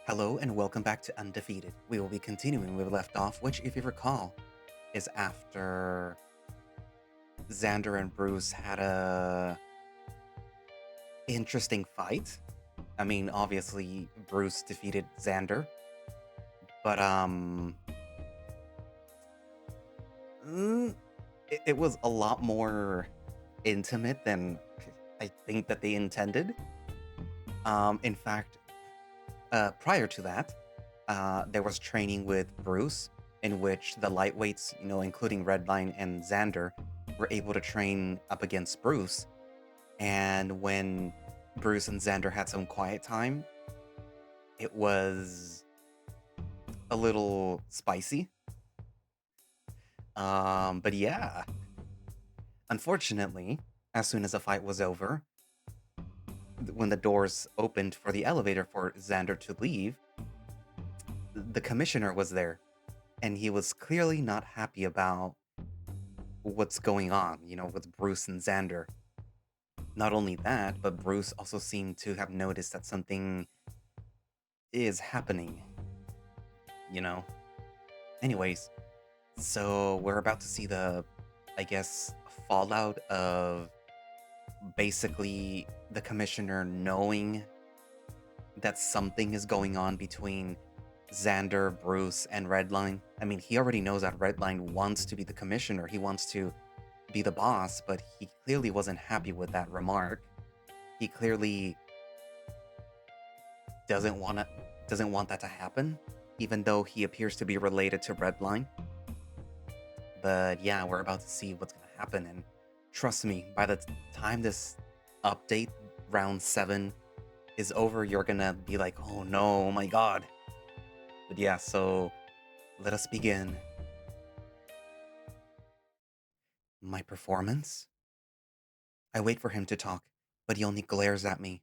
Hello and welcome back to Undefeated. We will be continuing where we left off, which, if you recall, is after Xander and Bruce had a interesting fight. I mean, obviously Bruce defeated Xander, but it was a lot more intimate than I think that they intended. In fact, prior to that, there was training with Bruce, in which the lightweights, including Redline and Zander, were able to train up against Bruce. And when Bruce and Xander had some quiet time, it was a little spicy. But yeah, unfortunately, as soon as the fight was over, when the doors opened for the elevator for Xander to leave, the commissioner was there, and he was clearly not happy about what's going on, with Bruce and Xander. Not only that, but Bruce also seemed to have noticed that something is happening, you know? Anyways, so we're about to see I guess, fallout of basically the commissioner knowing that something is going on between Xander, Bruce, and Redline. I mean, he already knows that Redline wants to be the commissioner. He wants to be the boss, but he clearly wasn't happy with that remark. He clearly doesn't want that to happen, even though he appears to be related to Redline. But yeah, we're about to see what's gonna happen, and trust me, by the time this update round 7 is over, you're gonna be like, oh no, oh my god. But yeah, so let us begin. My performance? I wait for him to talk, but he only glares at me.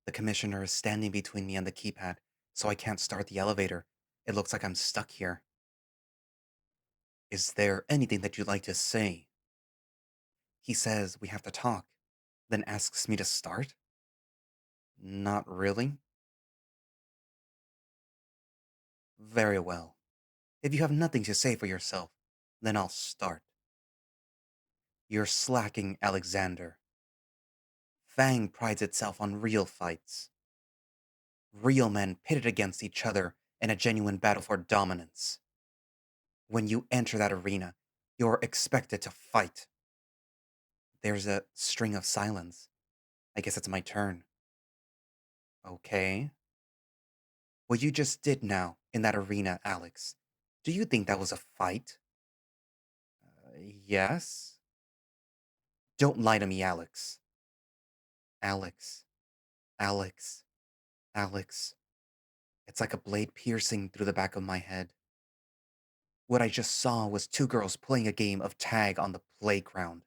The commissioner is standing between me and the keypad, so I can't start the elevator. It looks like I'm stuck here. Is there anything that you'd like to say? He says we have to talk, then asks me to start? Not really? Very well. If you have nothing to say for yourself, then I'll start. You're slacking, Alexander. Fang prides itself on real fights. Real men pitted against each other in a genuine battle for dominance. When you enter that arena, you're expected to fight. There's a string of silence. I guess it's my turn. Okay. What you just did now in that arena, Alex, do you think that was a fight? Yes? Don't lie to me, Alex. Alex. Alex. Alex. It's like a blade piercing through the back of my head. What I just saw was two girls playing a game of tag on the playground.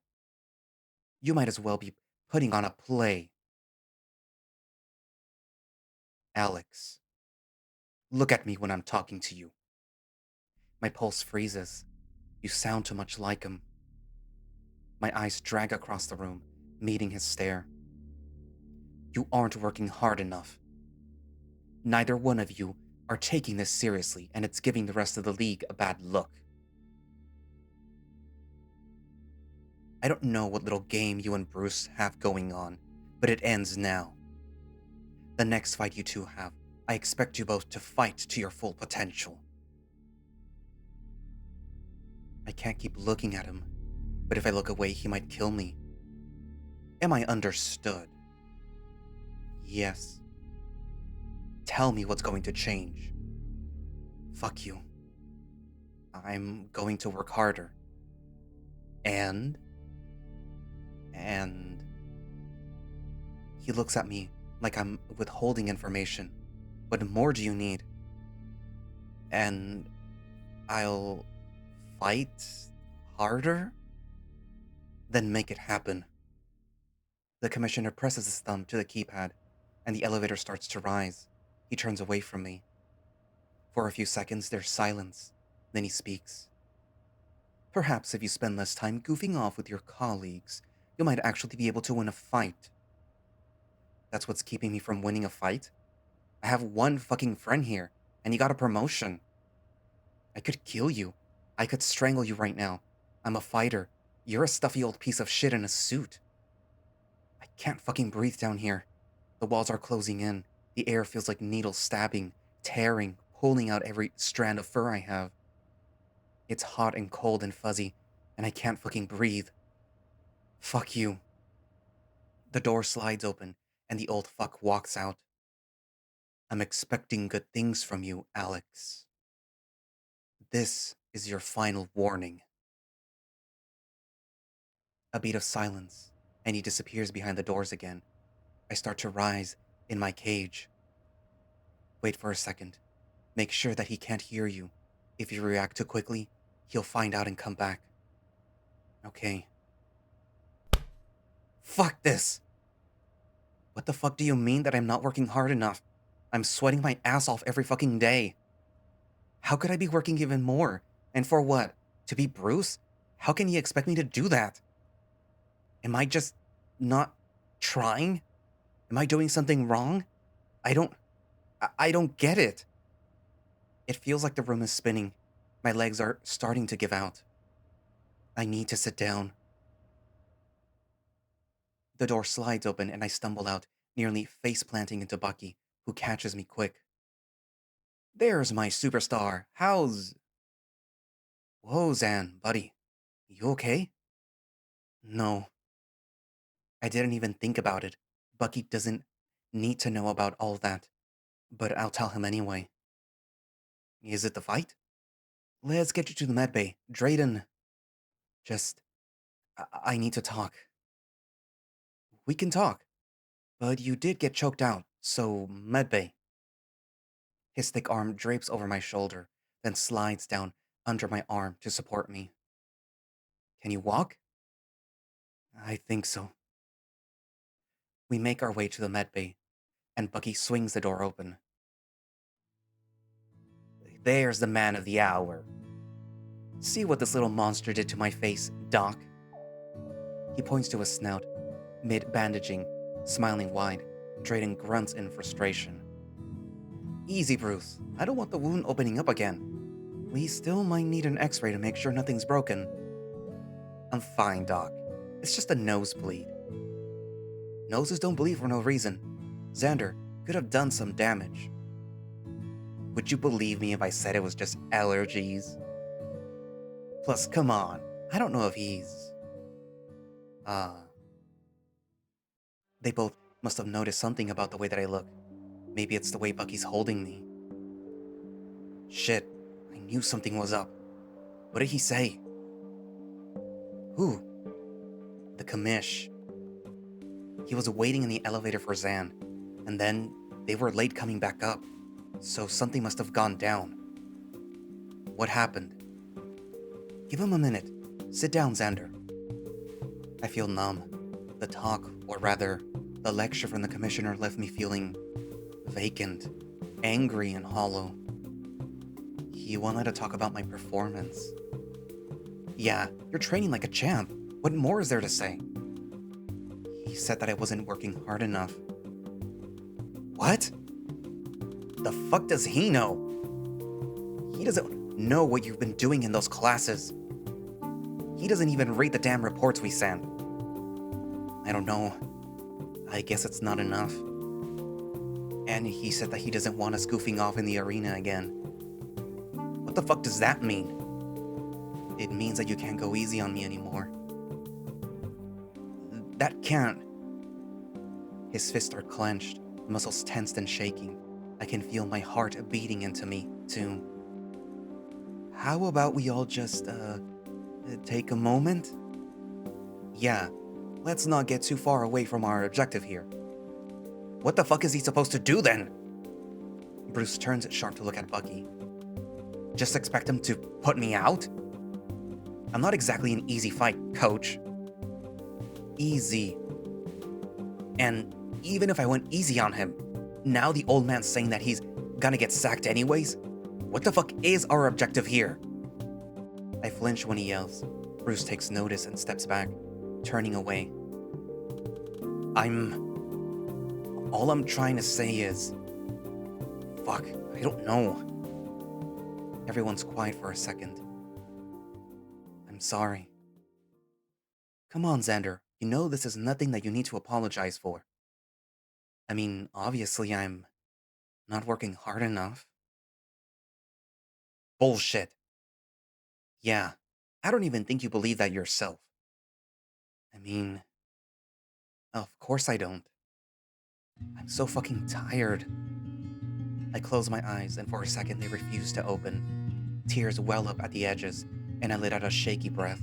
You might as well be putting on a play. Alex. Look at me when I'm talking to you. My pulse freezes. You sound too much like him. My eyes drag across the room, meeting his stare. You aren't working hard enough. Neither one of you are taking this seriously, and it's giving the rest of the league a bad look. I don't know what little game you and Bruce have going on, but it ends now. The next fight you two have, I expect you both to fight to your full potential. I can't keep looking at him, but if I look away, he might kill me. Am I understood? Yes. Tell me what's going to change. Fuck you. I'm going to work harder. And he looks at me like I'm withholding information. What more do you need? And I'll fight harder? Then make it happen. The commissioner presses his thumb to the keypad, and the elevator starts to rise. He turns away from me. For a few seconds, there's silence. Then he speaks. Perhaps if you spend less time goofing off with your colleagues, you might actually be able to win a fight. That's what's keeping me from winning a fight? I have one fucking friend here, and you got a promotion. I could kill you. I could strangle you right now. I'm a fighter. You're a stuffy old piece of shit in a suit. I can't fucking breathe down here. The walls are closing in. The air feels like needles stabbing, tearing, pulling out every strand of fur I have. It's hot and cold and fuzzy, and I can't fucking breathe. Fuck you. The door slides open, and the old fuck walks out. I'm expecting good things from you, Alex. This is your final warning. A beat of silence, and he disappears behind the doors again. I start to rise in my cage. Wait for a second. Make sure that he can't hear you. If you react too quickly, he'll find out and come back. Okay. Fuck this! What the fuck do you mean that I'm not working hard enough? I'm sweating my ass off every fucking day. How could I be working even more? And for what? To be Bruce? How can he expect me to do that? Am I just not trying? Am I doing something wrong? I don't get it. It feels like the room is spinning. My legs are starting to give out. I need to sit down. The door slides open and I stumble out, nearly face planting into Bucky, who catches me quick. There's my superstar. How's... Whoa, Zan, buddy. You okay? No. I didn't even think about it. Bucky doesn't need to know about all that. But I'll tell him anyway. Is it the fight? Let's get you to the medbay. Drayden. Just... I need to talk. We can talk. But you did get choked out, so medbay. His thick arm drapes over my shoulder, then slides down under my arm to support me. Can you walk? I think so. We make our way to the medbay, and Bucky swings the door open. There's the man of the hour. See what this little monster did to my face, Doc? He points to his snout, mid-bandaging, smiling wide. Drayden grunts in frustration. Easy, Bruce. I don't want the wound opening up again. We still might need an x-ray to make sure nothing's broken. I'm fine, Doc. It's just a nosebleed. Noses don't bleed for no reason. Zander could have done some damage. Would you believe me if I said it was just allergies? Plus, come on. I don't know if he's... They both must have noticed something about the way that I look. Maybe it's the way Bucky's holding me. Shit, I knew something was up. What did he say? Who? The commish. He was waiting in the elevator for Zan, and then they were late coming back up, so something must have gone down. What happened? Give him a minute. Sit down, Zander. I feel numb. The talk, or rather, the lecture from the commissioner left me feeling vacant, angry, and hollow. He wanted to talk about my performance. Yeah, you're training like a champ. What more is there to say? He said that I wasn't working hard enough. What? The fuck does he know? He doesn't know what you've been doing in those classes. He doesn't even read the damn reports we send. I don't know. I guess it's not enough. And he said that he doesn't want us goofing off in the arena again. What the fuck does that mean? It means that you can't go easy on me anymore. That can't. His fists are clenched, muscles tensed and shaking. I can feel my heart beating into me, too. How about we all just, take a moment? Yeah, let's not get too far away from our objective here. What the fuck is he supposed to do then? Bruce turns it sharp to look at Bucky. Just expect him to put me out? I'm not exactly an easy fight, coach. Easy. And even if I went easy on him, now the old man's saying that he's gonna get sacked anyways? What the fuck is our objective here? I flinch when he yells. Bruce takes notice and steps back, turning away. All I'm trying to say is, Fuck, I don't know. Everyone's quiet for a second. I'm sorry. Come on, Xander. You know this is nothing that you need to apologize for. I mean, obviously I'm not working hard enough. Bullshit. Yeah, I don't even think you believe that yourself. I mean, of course I don't. I'm so fucking tired. I close my eyes, and for a second they refuse to open. Tears well up at the edges, and I let out a shaky breath.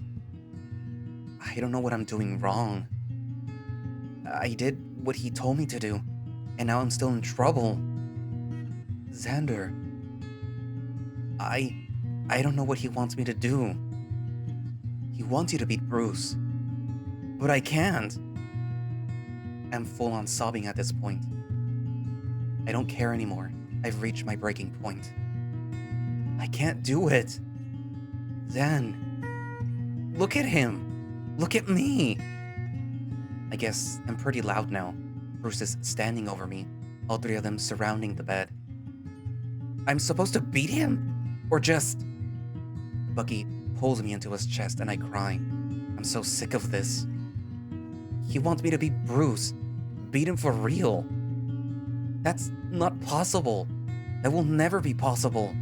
I don't know what I'm doing wrong. I did what he told me to do, and now I'm still in trouble. Xander, I I don't know what he wants me to do. He wants you to beat Bruce, but I can't. I'm full on sobbing at this point. I don't care anymore. I've reached my breaking point. I can't do it. Then, look at him. Look at me. I guess I'm pretty loud now. Bruce is standing over me, all three of them surrounding the bed. I'm supposed to beat him? Or just... Bucky pulls me into his chest and I cry. I'm so sick of this. He wants me to beat Bruce. Beat him for real. That's not possible. That will never be possible.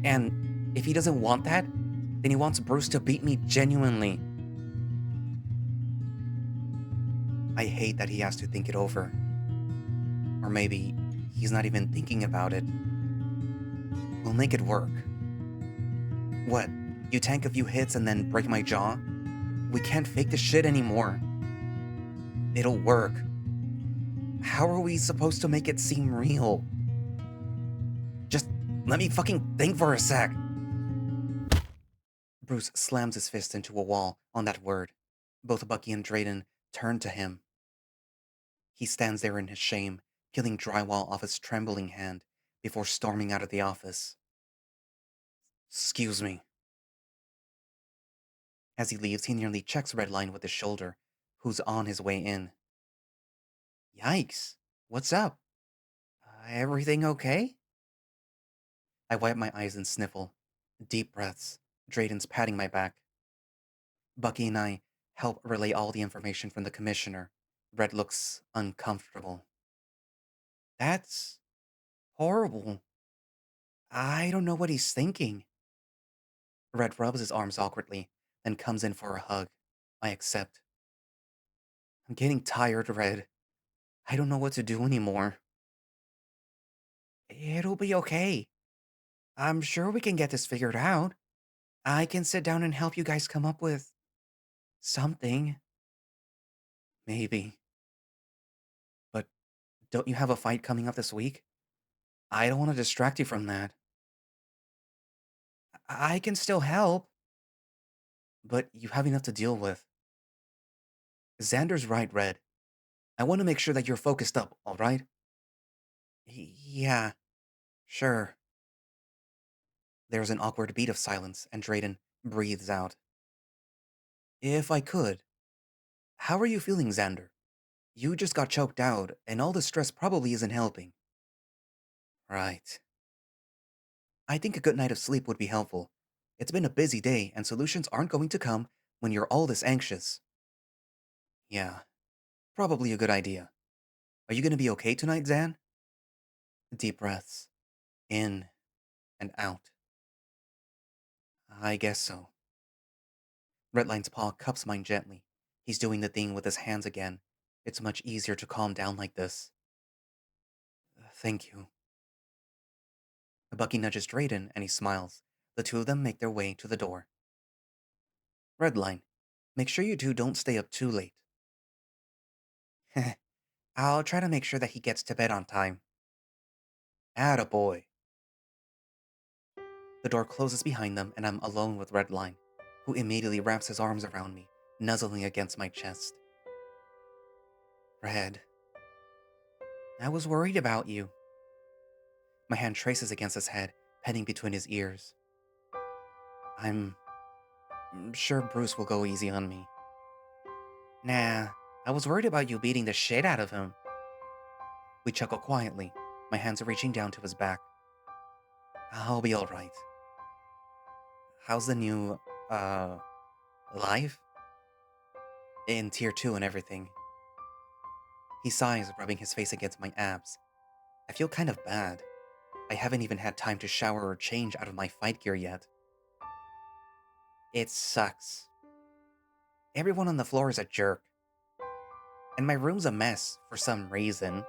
And if he doesn't want that, then he wants Bruce to beat me genuinely. I hate that he has to think it over. Or maybe he's not even thinking about it. We'll make it work. What? You tank a few hits and then break my jaw? We can't fake this shit anymore. It'll work. How are we supposed to make it seem real? Just let me fucking think for a sec. Bruce slams his fist into a wall on that word. Both Bucky and Drayden turn to him. He stands there in his shame, peeling drywall off his trembling hand before storming out of the office. Excuse me. As he leaves, he nearly checks Redline with his shoulder, who's on his way in. Yikes. What's up? Everything okay? I wipe my eyes and sniffle. Deep breaths. Drayden's patting my back. Bucky and I help relay all the information from the commissioner. Red looks uncomfortable. That's horrible. I don't know what he's thinking. Red rubs his arms awkwardly, then comes in for a hug. I accept. I'm getting tired, Red. I don't know what to do anymore. It'll be okay. I'm sure we can get this figured out. I can sit down and help you guys come up with something. Maybe. But don't you have a fight coming up this week? I don't want to distract you from that. I can still help, but you have enough to deal with. Xander's right, Red. I want to make sure that you're focused up, all right? Yeah, sure. There's an awkward beat of silence, and Drayden breathes out. If I could, how are you feeling, Xander? You just got choked out, and all the stress probably isn't helping. Right. I think a good night of sleep would be helpful. It's been a busy day, and solutions aren't going to come when you're all this anxious. Yeah, probably a good idea. Are you gonna be okay tonight, Zan? Deep breaths. In and out. I guess so. Redline's paw cups mine gently. He's doing the thing with his hands again. It's much easier to calm down like this. Thank you. Bucky nudges Drayden and he smiles. The two of them make their way to the door. Redline, make sure you two don't stay up too late. I'll try to make sure that he gets to bed on time. Attaboy. The door closes behind them and I'm alone with Redline, who immediately wraps his arms around me, nuzzling against my chest. Red, I was worried about you. My hand traces against his head, penning between his ears. I'm sure Bruce will go easy on me. Nah, I was worried about you beating the shit out of him. We chuckle quietly. My hands are reaching down to his back. I'll be alright. How's the new, uh, life? In tier 2 and everything. He sighs, rubbing his face against my abs. I feel kind of bad. I haven't even had time to shower or change out of my fight gear yet. It sucks. Everyone on the floor is a jerk. And my room's a mess for some reason.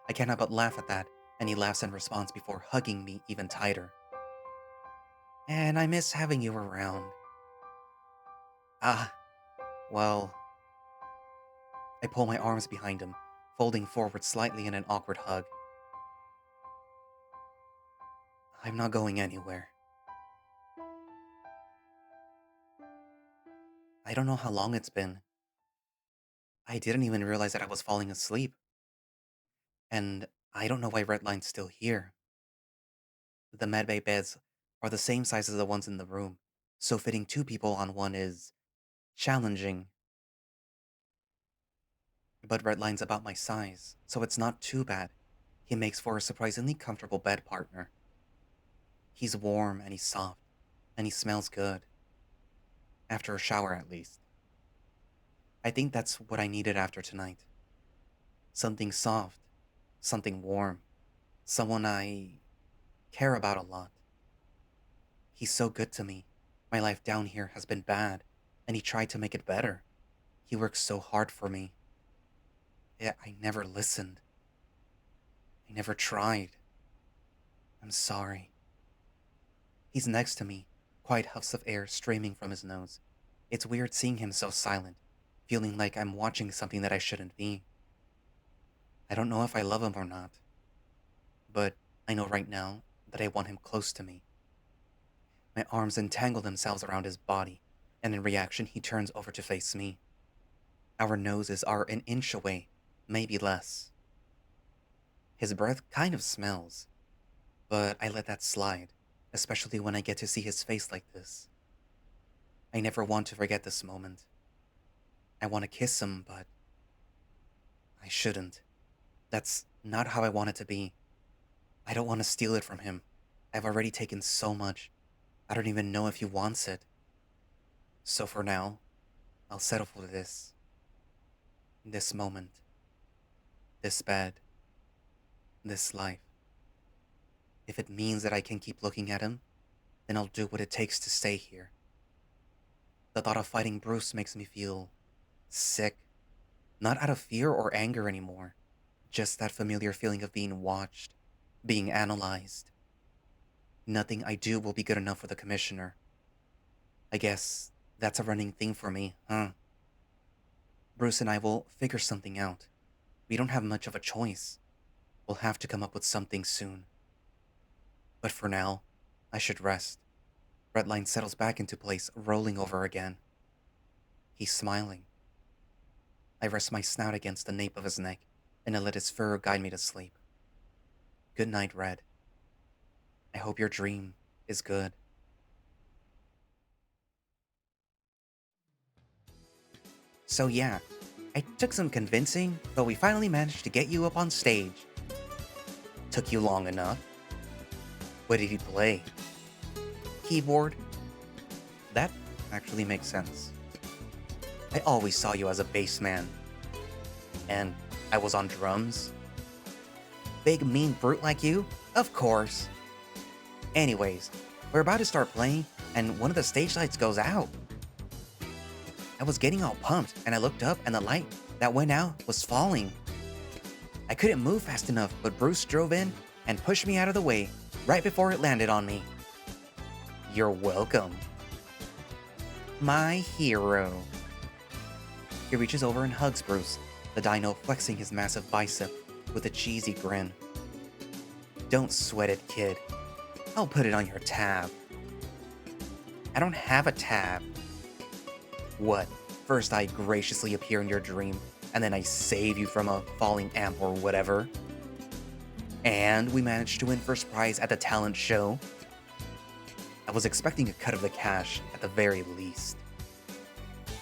I cannot but laugh at that, and he laughs in response before hugging me even tighter. And I miss having you around. Ah, well... I pull my arms behind him, folding forward slightly in an awkward hug. I'm not going anywhere. I don't know how long it's been. I didn't even realize that I was falling asleep. And I don't know why Redline's still here. The medbay beds are the same size as the ones in the room, so fitting 2 people on one is challenging. But Redline's about my size, so it's not too bad. He makes for a surprisingly comfortable bed partner. He's warm and he's soft, and he smells good. After a shower, at least. I think that's what I needed after tonight. Something soft, something warm, someone I care about a lot. He's so good to me. My life down here has been bad, and he tried to make it better. He works so hard for me. Yet I never listened. I never tried. I'm sorry. He's next to me, quiet huffs of air streaming from his nose. It's weird seeing him so silent, feeling like I'm watching something that I shouldn't be. I don't know if I love him or not, but I know right now that I want him close to me. My arms entangle themselves around his body, and in reaction he turns over to face me. Our noses are an inch away, maybe less. His breath kind of smells, but I let that slide, especially when I get to see his face like this. I never want to forget this moment. I want to kiss him, but I shouldn't. That's not how I want it to be. I don't want to steal it from him. I've already taken so much. I don't even know if he wants it. So for now, I'll settle for this. This moment. This bed. This life. If it means that I can keep looking at him, then I'll do what it takes to stay here. The thought of fighting Bruce makes me feel sick. Not out of fear or anger anymore. Just that familiar feeling of being watched, being analyzed. Nothing I do will be good enough for the commissioner. I guess that's a running thing for me, huh? Bruce and I will figure something out. We don't have much of a choice. We'll have to come up with something soon. But for now, I should rest. Redline settles back into place, rolling over again. He's smiling. I rest my snout against the nape of his neck, and I let his fur guide me to sleep. Good night, Red. I hope your dream is good. So yeah, I took some convincing, but we finally managed to get you up on stage. Took you long enough. What did he play? Keyboard? That actually makes sense. I always saw you as a bass man. And I was on drums? Big mean brute like you? Of course. Anyways, we're about to start playing, and one of the stage lights goes out. I was getting all pumped, and I looked up, and the light that went out was falling. I couldn't move fast enough, but Bruce drove in and pushed me out of the way right before it landed on me. You're welcome. My hero. He reaches over and hugs Bruce, the dino flexing his massive bicep with a cheesy grin. Don't sweat it, kid. I'll put it on your tab. I don't have a tab. What? First I graciously appear in your dream, and then I save you from a falling amp or whatever. And we managed to win first prize at the talent show. I was expecting a cut of the cash at the very least.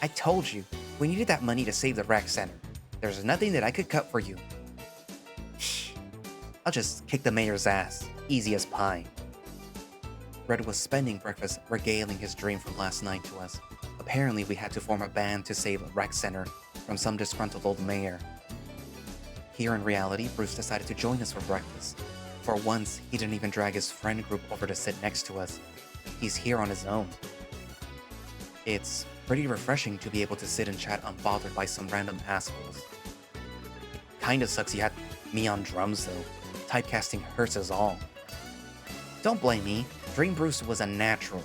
I told you, we needed that money to save the rec center. There's nothing that I could cut for you. Shh. I'll just kick the mayor's ass. Easy as pie. Red was spending breakfast regaling his dream from last night to us. Apparently, we had to form a band to save a rec center from some disgruntled old mayor. Here in reality, Bruce decided to join us for breakfast. For once, he didn't even drag his friend group over to sit next to us. He's here on his own. It's pretty refreshing to be able to sit and chat unbothered by some random assholes. Kinda sucks you had me on drums though. Typecasting hurts us all. Don't blame me, Dream Bruce was a natural.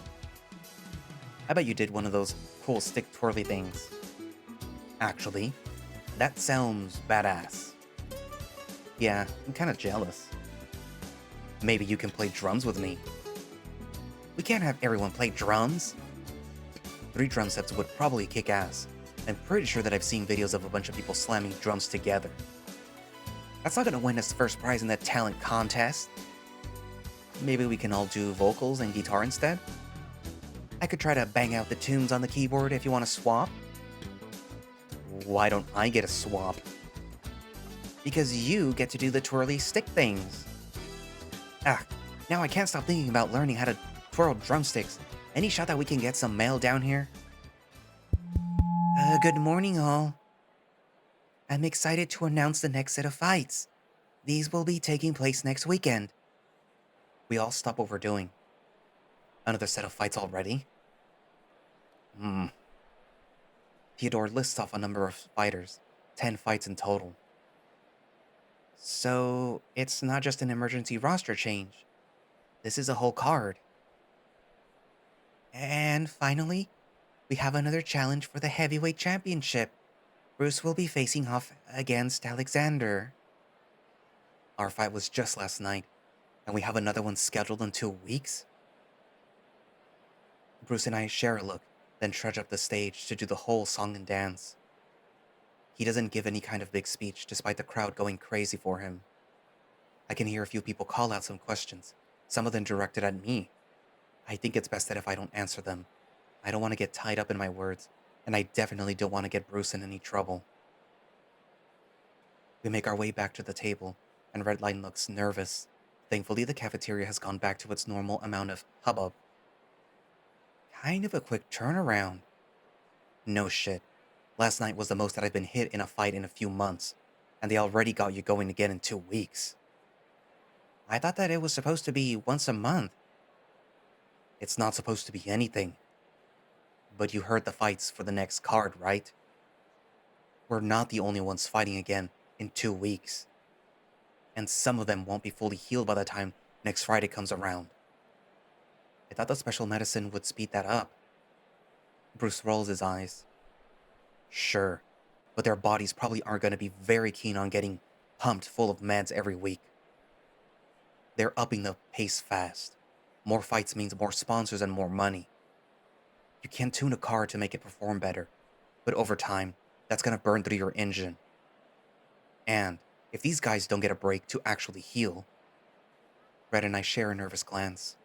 I bet you did one of those cool stick twirly things. Actually, that sounds badass. Yeah, I'm kinda jealous. Maybe you can play drums with me. We can't have everyone play drums. 3 drum sets would probably kick ass. I'm pretty sure that I've seen videos of a bunch of people slamming drums together. That's not gonna win us first prize in that talent contest. Maybe we can all do vocals and guitar instead? I could try to bang out the tunes on the keyboard if you want to swap. Why don't I get a swap? Because you get to do the twirly stick things. Now I can't stop thinking about learning how to twirl drumsticks. Any shot that we can get some mail down here? Good morning, all. I'm excited to announce the next set of fights. These will be taking place next weekend. We all stop what we're doing. Another set of fights already? Theodore lists off a number of fighters. 10 fights in total. So, it's not just an emergency roster change. This is a whole card. And finally, we have another challenge for the heavyweight championship. Bruce will be facing off against Alexander. Our fight was just last night, and we have another one scheduled in 2 weeks? Bruce and I share a look, then trudge up the stage to do the whole song and dance. He doesn't give any kind of big speech despite the crowd going crazy for him. I can hear a few people call out some questions, some of them directed at me. I think it's best that if I don't answer them. I don't want to get tied up in my words, and I definitely don't want to get Bruce in any trouble. We make our way back to the table, and Redline looks nervous. Thankfully, the cafeteria has gone back to its normal amount of hubbub. Kind of a quick turnaround. No shit. Last night was the most that I've been hit in a fight in a few months, and they already got you going again in 2 weeks. I thought that it was supposed to be once a month. It's not supposed to be anything. But you heard the fights for the next card, right? We're not the only ones fighting again in 2 weeks. And some of them won't be fully healed by the time next Friday comes around. I thought the special medicine would speed that up. Bruce rolls his eyes. Sure, but their bodies probably aren't going to be very keen on getting pumped full of meds every week. They're upping the pace fast. More fights means more sponsors and more money. You can tune a car to make it perform better, but over time, that's going to burn through your engine. And if these guys don't get a break to actually heal... Red and I share a nervous glance.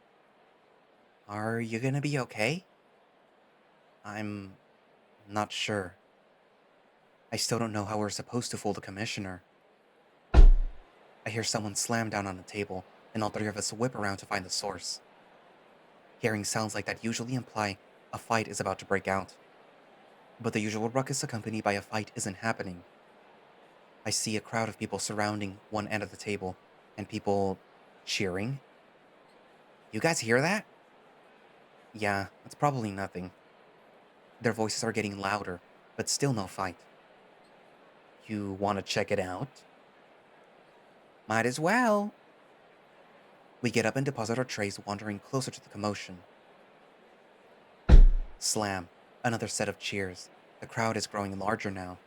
Are you going to be okay? I'm not sure. I still don't know how we're supposed to fool the commissioner. I hear someone slam down on the table, and all 3 of us whip around to find the source. Hearing sounds like that usually imply a fight is about to break out. But the usual ruckus accompanied by a fight isn't happening. I see a crowd of people surrounding one end of the table, and people cheering. You guys hear that? Yeah, it's probably nothing. Their voices are getting louder, but still no fight. You want to check it out? Might as well. We get up and deposit our trays, wandering closer to the commotion. Slam. Another set of cheers. The crowd is growing larger now.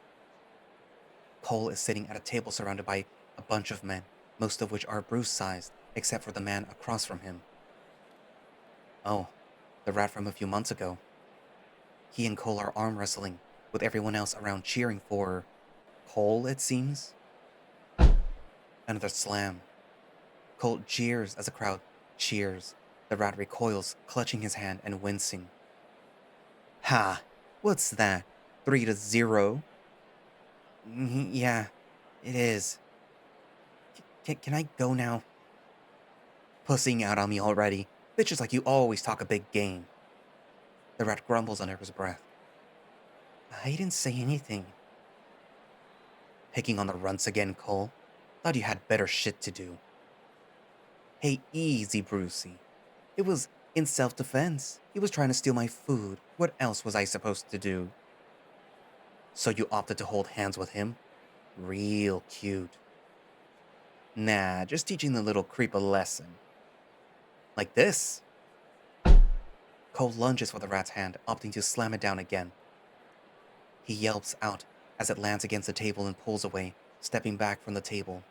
Cole is sitting at a table surrounded by a bunch of men, most of which are Bruce-sized, except for the man across from him. Oh, the rat from a few months ago. He and Cole are arm wrestling, with everyone else around cheering for... Cole, it seems? Another slam. Cole jeers as the crowd cheers. The rat recoils, clutching his hand and wincing. Ha! What's that? 3-0? Yeah, it is. Can I go now? Pussing out on me already. Bitches like you always talk a big game. The rat grumbles under his breath. I didn't say anything. Picking on the runts again, Cole. Thought you had better shit to do. Hey, easy, Brucey. It was in self-defense. He was trying to steal my food. What else was I supposed to do? So you opted to hold hands with him? Real cute. Nah, just teaching the little creep a lesson. Like this? Cole lunges for the rat's hand, opting to slam it down again. He yelps out as it lands against the table and pulls away, stepping back from the table.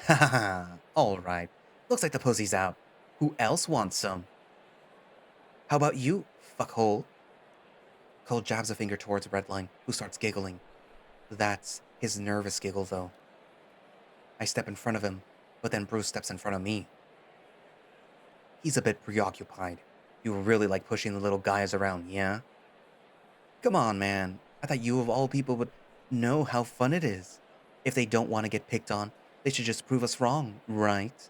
Ha ha ha, alright. Looks like the pussy's out. Who else wants some? How about you, fuckhole? Cole jabs a finger towards Redline, who starts giggling. That's his nervous giggle, though. I step in front of him, but then Bruce steps in front of me. He's a bit preoccupied. You really like pushing the little guys around, yeah? Come on, man. I thought you of all people would know how fun it is. If they don't want to get picked on, they should just prove us wrong, right?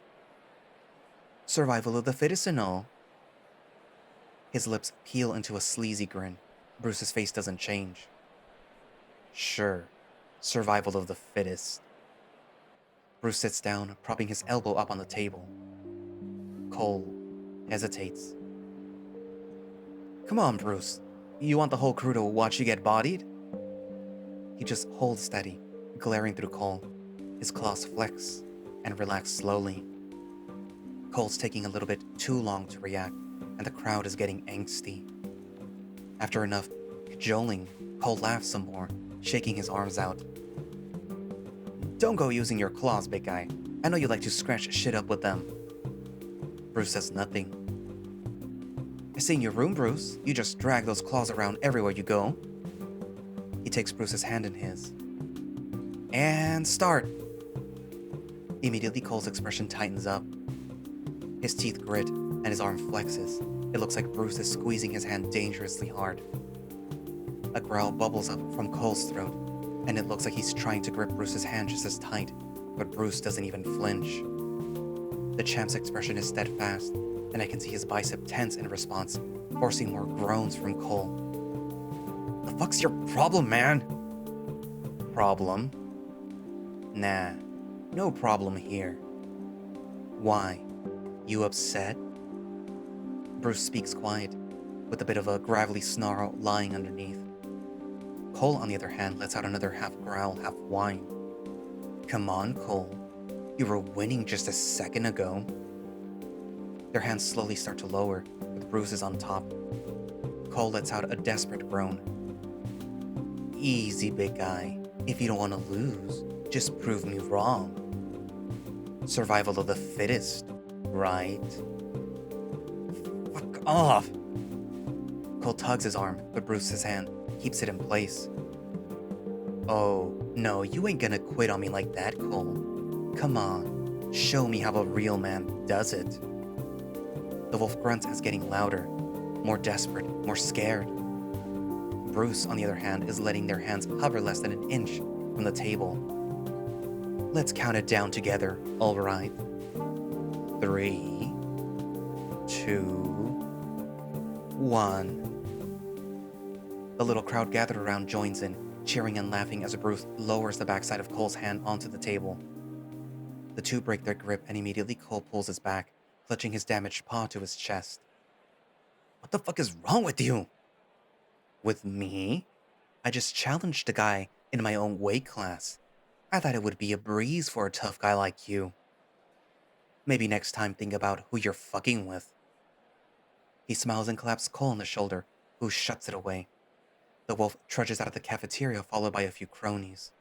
Survival of the fittest and all. His lips peel into a sleazy grin. Bruce's face doesn't change. Sure, survival of the fittest. Bruce sits down, propping his elbow up on the table. Cole hesitates. Come on, Bruce. You want the whole crew to watch you get bodied? He just holds steady, glaring through Cole. His claws flex and relax slowly. Cole's taking a little bit too long to react, and the crowd is getting angsty. After enough cajoling, Cole laughs some more, shaking his arms out. Don't go using your claws, big guy. I know you like to scratch shit up with them. Bruce says nothing. I see in your room, Bruce. You just drag those claws around everywhere you go. He takes Bruce's hand in his. And start. Immediately, Cole's expression tightens up. His teeth grit and his arm flexes. It looks like Bruce is squeezing his hand dangerously hard. A growl bubbles up from Cole's throat, and it looks like he's trying to grip Bruce's hand just as tight, but Bruce doesn't even flinch. The champ's expression is steadfast, and I can see his bicep tense in response, forcing more groans from Cole. The fuck's your problem, man? Problem? Nah, no problem here. Why? You upset? Bruce speaks quiet, with a bit of a gravelly snarl lying underneath. Cole, on the other hand, lets out another half growl, half whine. Come on, Cole. You were winning just a second ago. Their hands slowly start to lower, with bruises on top. Cole lets out a desperate groan. Easy, big guy. If you don't want to lose, just prove me wrong. Survival of the fittest, right? Fuck off! Cole tugs his arm, but Bruce's hand keeps it in place. Oh, no, you ain't gonna quit on me like that, Cole. Come on, show me how a real man does it. The wolf grunts as getting louder, more desperate, more scared. Bruce, on the other hand, is letting their hands hover less than an inch from the table. Let's count it down together, all right? 3, 2, 1. The little crowd gathered around joins in, cheering and laughing as Bruce lowers the backside of Cole's hand onto the table. The two break their grip, and immediately Cole pulls his back, clutching his damaged paw to his chest. What the fuck is wrong with you? With me? I just challenged a guy in my own weight class. I thought it would be a breeze for a tough guy like you. Maybe next time think about who you're fucking with. He smiles and claps Cole on the shoulder, who shuts it away. The wolf trudges out of the cafeteria, followed by a few cronies.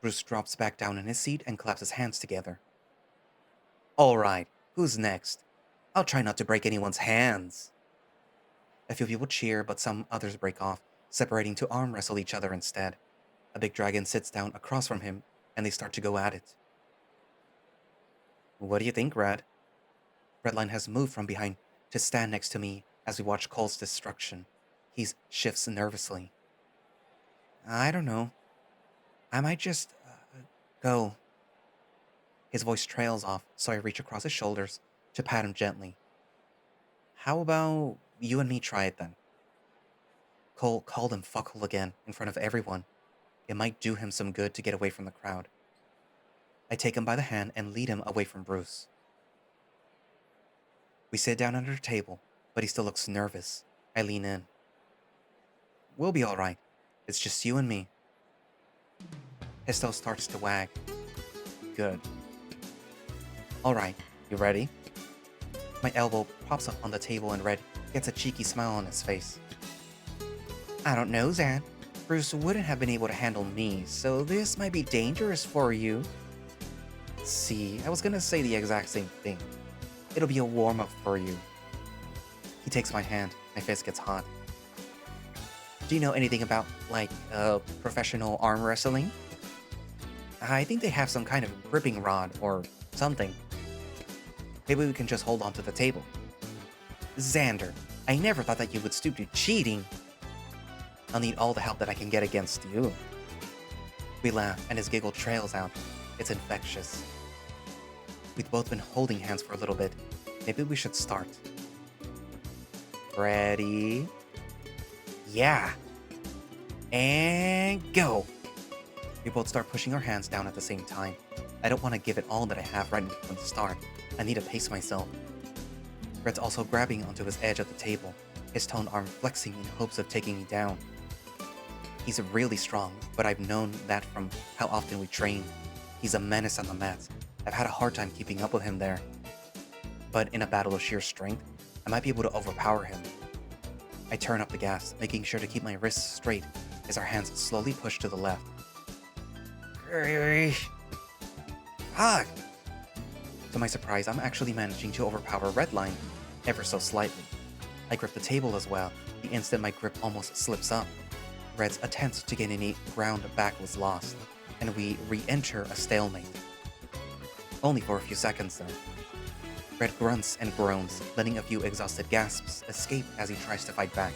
Bruce drops back down in his seat and claps his hands together. All right, who's next? I'll try not to break anyone's hands. A few people cheer, but some others break off, separating to arm wrestle each other instead. A big dragon sits down across from him, and they start to go at it. What do you think, Red? Redline has moved from behind to stand next to me as we watch Cole's destruction. He shifts nervously. I don't know. I might just go. His voice trails off, so I reach across his shoulders to pat him gently. How about you and me try it then? Cole called him fuckhole again in front of everyone. It might do him some good to get away from the crowd. I take him by the hand and lead him away from Bruce. We sit down under a table, but he still looks nervous. I lean in. We'll be alright. It's just you and me. His tail starts to wag. Good. Alright, you ready? My elbow pops up on the table and Red gets a cheeky smile on his face. I don't know, Zan. Bruce wouldn't have been able to handle me, so this might be dangerous for you. See, I was gonna say the exact same thing. It'll be a warm-up for you. He takes my hand. My face gets hot. Do you know anything about, professional arm wrestling? I think they have some kind of gripping rod or something. Maybe we can just hold on to the table. Zander, I never thought that you would stoop to cheating. I'll need all the help that I can get against you. We laugh, and his giggle trails out. It's infectious. We've both been holding hands for a little bit. Maybe we should start. Ready? Yeah. And go. We both start pushing our hands down at the same time. I don't want to give it all that I have right from the start. I need to pace myself. Red's also grabbing onto his edge of the table, his toned arm flexing in hopes of taking me down. He's really strong, but I've known that from how often we train. He's a menace on the mat. I've had a hard time keeping up with him there. But in a battle of sheer strength, I might be able to overpower him. I turn up the gas, making sure to keep my wrists straight as our hands slowly push to the left. Fuck! To my surprise, I'm actually managing to overpower Redline, ever so slightly. I grip the table as well, the instant my grip almost slips up. Red's attempt to gain any ground back was lost, and we re-enter a stalemate. Only for a few seconds though. Red grunts and groans, letting a few exhausted gasps escape as he tries to fight back.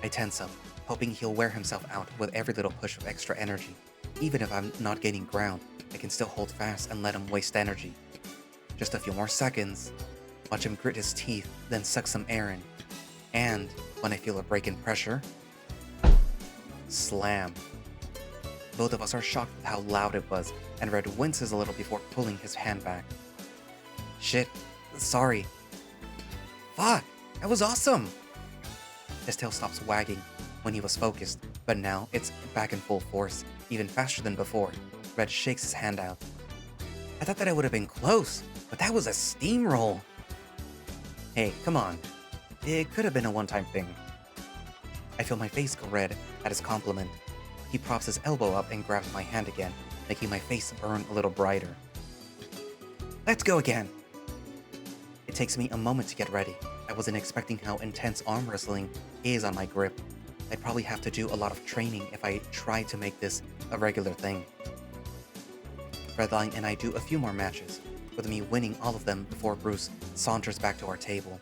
I tense up, hoping he'll wear himself out with every little push of extra energy. Even if I'm not gaining ground, I can still hold fast and let him waste energy. Just a few more seconds. Watch him grit his teeth, then suck some air in. And, when I feel a break in pressure, slam. Both of us are shocked with how loud it was, and Red winces a little before pulling his hand back. Shit, sorry. Fuck, that was awesome! His tail stops wagging when he was focused, but now it's back in full force, even faster than before. Red shakes his hand out. I thought that I would have been close, but that was a steamroll. Hey, come on. It could have been a one-time thing. I feel my face go red at his compliment. He props his elbow up and grabs my hand again, making my face burn a little brighter. Let's go again. It takes me a moment to get ready. I wasn't expecting how intense arm wrestling is on my grip. I'd probably have to do a lot of training if I tried to make this a regular thing. Redline and I do a few more matches, with me winning all of them before Bruce saunters back to our table.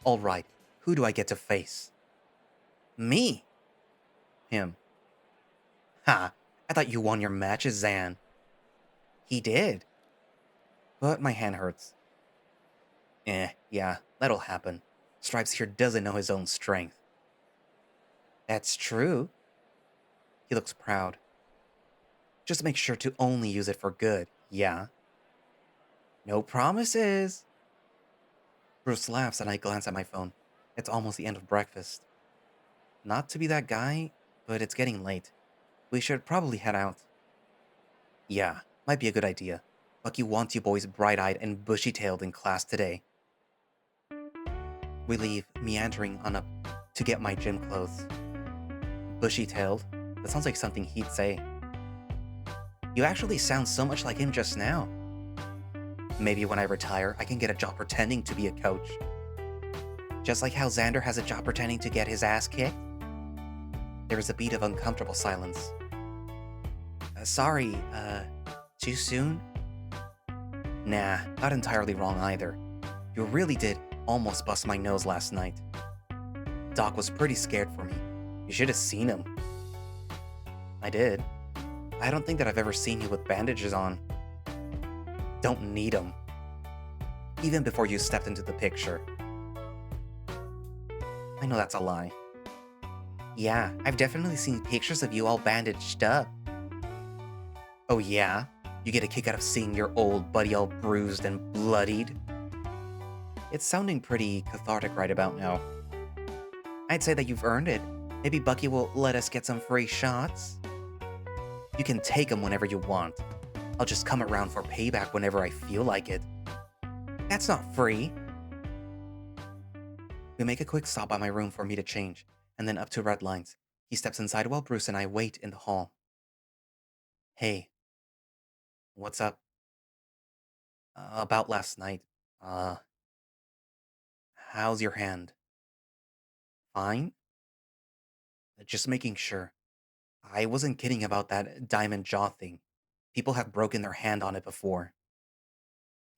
Alright, who do I get to face? Me! Him. Ha! I thought you won your matches, Zan. He did. But my hand hurts. Yeah, that'll happen. Stripes here doesn't know his own strength. That's true. He looks proud. Just make sure to only use it for good, yeah? No promises. Bruce laughs and I glance at my phone. It's almost the end of breakfast. Not to be that guy, but it's getting late. We should probably head out. Yeah, might be a good idea. Bucky wants you boys bright-eyed and bushy-tailed in class today. We leave, meandering on up to get my gym clothes. Bushy-tailed? That sounds like something he'd say. You actually sound so much like him just now. Maybe when I retire, I can get a job pretending to be a coach. Just like how Zander has a job pretending to get his ass kicked? There is a beat of uncomfortable silence. Sorry, too soon? Nah, not entirely wrong either. You really did almost bust my nose last night. Doc was pretty scared for me. You should have seen him. I did. I don't think that I've ever seen you with bandages on. don't need them. Even before you stepped into the picture. I know that's a lie. Yeah, I've definitely seen pictures of you all bandaged up. Oh yeah? You get a kick out of seeing your old buddy all bruised and bloodied? It's sounding pretty cathartic right about now. I'd say that you've earned it. Maybe Bucky will let us get some free shots? You can take them whenever you want. I'll just come around for payback whenever I feel like it. That's not free. We make a quick stop by my room for me to change, and then up to Redline's. He steps inside while Bruce and I wait in the hall. Hey. What's up? About last night. How's your hand? Fine? Just making sure. I wasn't kidding about that diamond jaw thing. People have broken their hand on it before.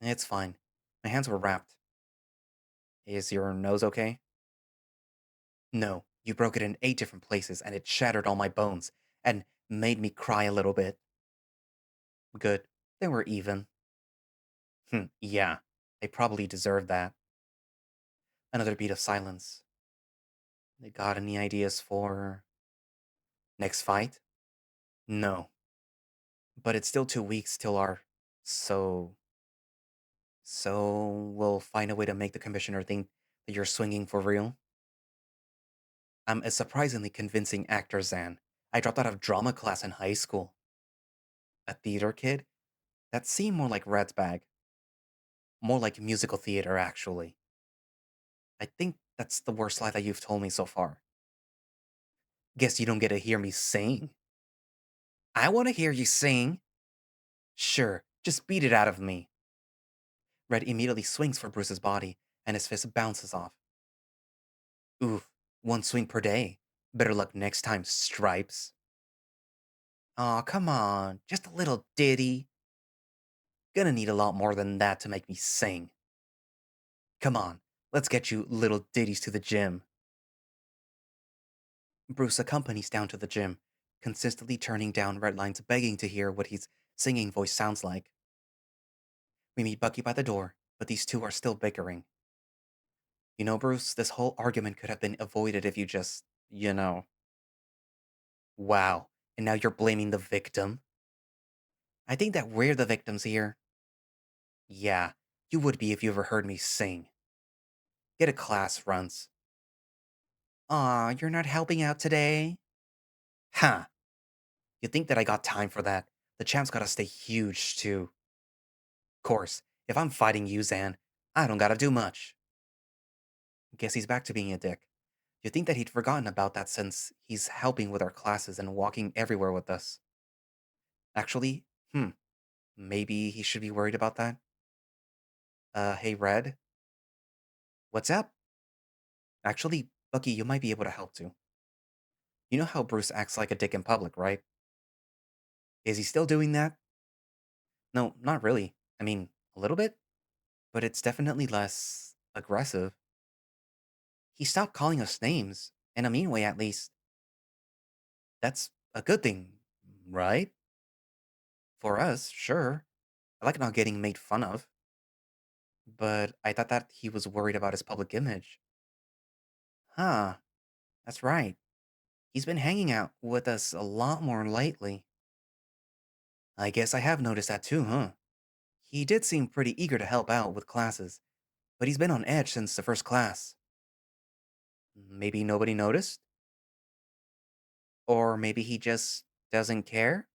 It's fine. My hands were wrapped. Is your nose okay? No, you broke it in 8 different places and it shattered all my bones and made me cry a little bit. Good. They were even. Yeah. They probably deserved that. Another beat of silence. They got any ideas for next fight? No. But it's still 2 weeks till our. So. So we'll find a way to make the commissioner think that you're swinging for real? I'm a surprisingly convincing actor, Zan. I dropped out of drama class in high school. A theater kid? That seemed more like Red's bag. More like musical theater, actually. I think that's the worst lie that you've told me so far. Guess you don't get to hear me sing. I want to hear you sing. Sure, just beat it out of me. Red immediately swings for Bruce's body, and his fist bounces off. Oof, 1 swing per day. Better luck next time, Stripes. Aw, come on, just a little ditty. Gonna need a lot more than that to make me sing. Come on, let's get you little ditties to the gym. Bruce accompanies down to the gym, consistently turning down Redline's begging to hear what his singing voice sounds like. We meet Bucky by the door, but these two are still bickering. You know, Bruce, this whole argument could have been avoided if you just, Wow, and now you're blaming the victim? I think that we're the victims here. Yeah, you would be if you ever heard me sing. Get a class, Runts. Aw, you're not helping out today? Huh. You think that I got time for that? The champ's gotta stay huge, too. Course, if I'm fighting you, Zan, I don't gotta do much. Guess he's back to being a dick. You think that he'd forgotten about that since he's helping with our classes and walking everywhere with us. Actually, maybe he should be worried about that? Hey, Red? What's up? Actually, Bucky, you might be able to help too. You know how Bruce acts like a dick in public, right? Is he still doing that? No, not really. I mean, a little bit, but it's definitely less aggressive. He stopped calling us names, in a mean way at least. That's a good thing, right? For us, sure. I like not getting made fun of. But I thought that he was worried about his public image. Huh, that's right. He's been hanging out with us a lot more lately. I guess I have noticed that too, huh? He did seem pretty eager to help out with classes, but he's been on edge since the first class. Maybe nobody noticed? Or maybe he just doesn't care?